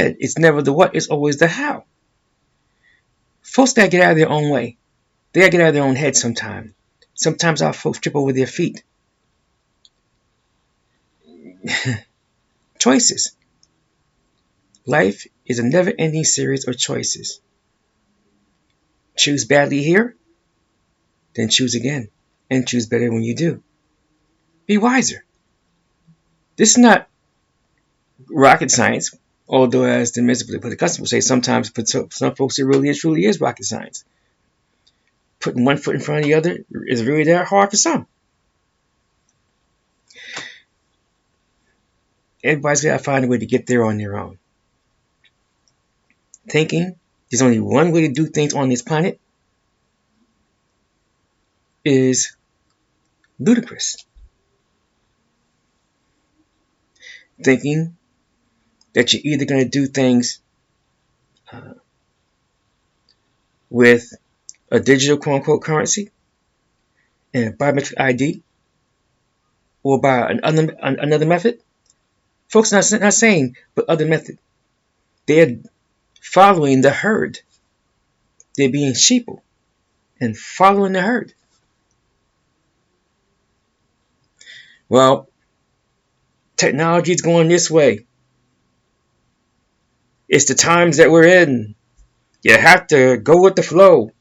said, it's never the what, it's always the how. Folks gotta get out of their own way. They gotta get out of their own head sometimes. Sometimes our folks trip over their feet. Choices. Life is a never-ending series of choices. Choose badly here, then choose again, and choose better when you do. Be wiser. This is not rocket science, although as the political customers say, sometimes for some folks it really and truly is rocket science. Putting one foot in front of the other is really that hard for some. Everybody's got to find a way to get there on their own. Thinking there's only one way to do things on this planet is ludicrous. Thinking that you're either going to do things with a digital quote-unquote currency and a biometric ID or by another method. Folks not saying, but other method. They're following the herd. They're being sheeple and following the herd. Well, technology is going this way. It's the times that we're in. You have to go with the flow.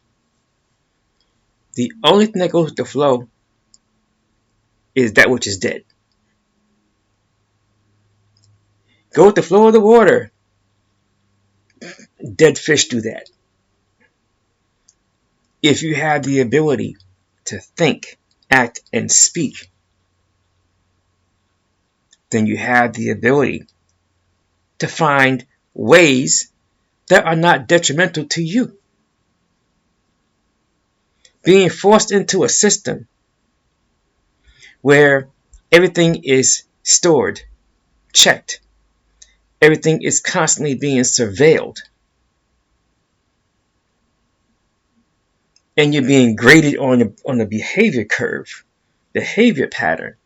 The only thing that goes with the flow is that which is dead. Go with the flow of the water. Dead fish do that. If you have the ability to think, act, and speak, then you have the ability to find ways that are not detrimental to you. Being forced into a system where everything is stored, checked, everything is constantly being surveilled, and you're being graded on the behavior curve, behavior pattern,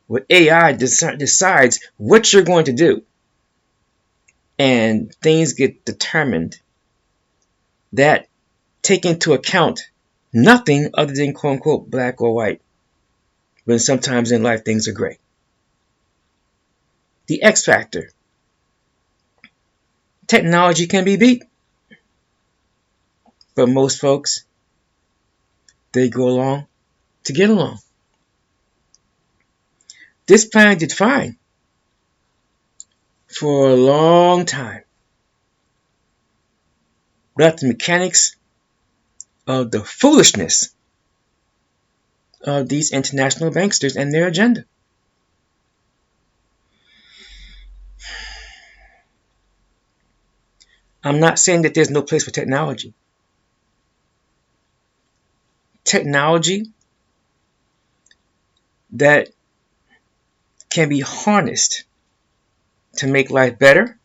where AI decides what you're going to do, and things get determined that take into account nothing other than quote-unquote black or white, when sometimes in life things are gray. The X factor. Technology can be beat. But most folks, they go along to get along. This planet did fine for a long time without the mechanics of the foolishness of these international banksters and their agenda. I'm not saying that there's no place for technology. Technology that can be harnessed to make life better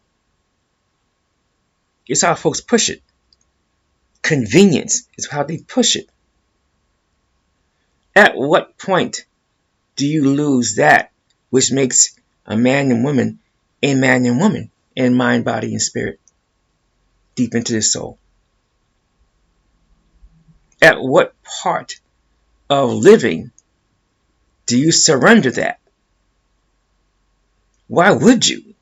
is how folks push it. Convenience is how they push it. At what point do you lose that which makes a man and woman a man and woman in mind, body, and spirit, deep into the soul? At what part of living do you surrender that? Why would you?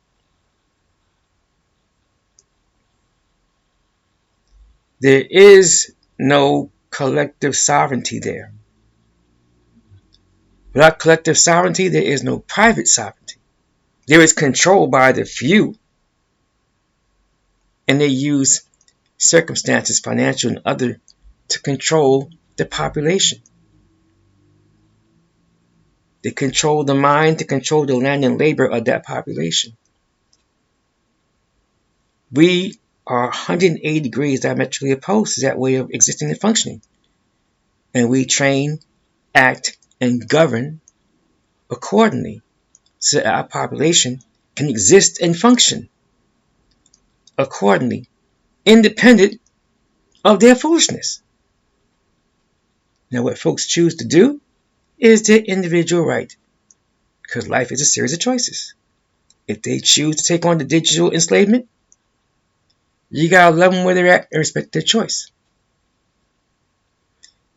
There is no collective sovereignty there. Without collective sovereignty, there is no private sovereignty. There is control by the few. And they use circumstances, financial and other, to control the population. They control the mind to control the land and labor of that population. We are 180 degrees diametrically opposed to that way of existing and functioning. And we train, act, and govern accordingly so that our population can exist and function accordingly, independent of their foolishness. Now, what folks choose to do is their individual right, because life is a series of choices. If they choose to take on the digital enslavement, you gotta love them where they're at and respect their choice.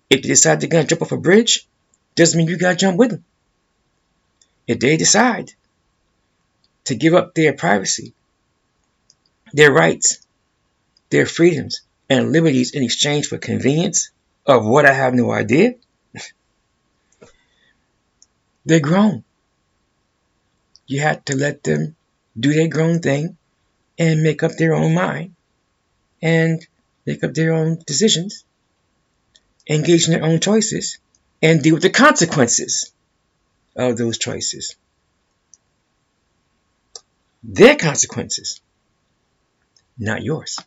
If they decide they're gonna jump off a bridge, doesn't mean you gotta jump with them. If they decide to give up their privacy, their rights, their freedoms, and liberties in exchange for convenience of what I have no idea, they're grown. You have to let them do their grown thing and make up their own mind and make up their own decisions, engage in their own choices, and deal with the consequences of those choices. Their consequences, not yours.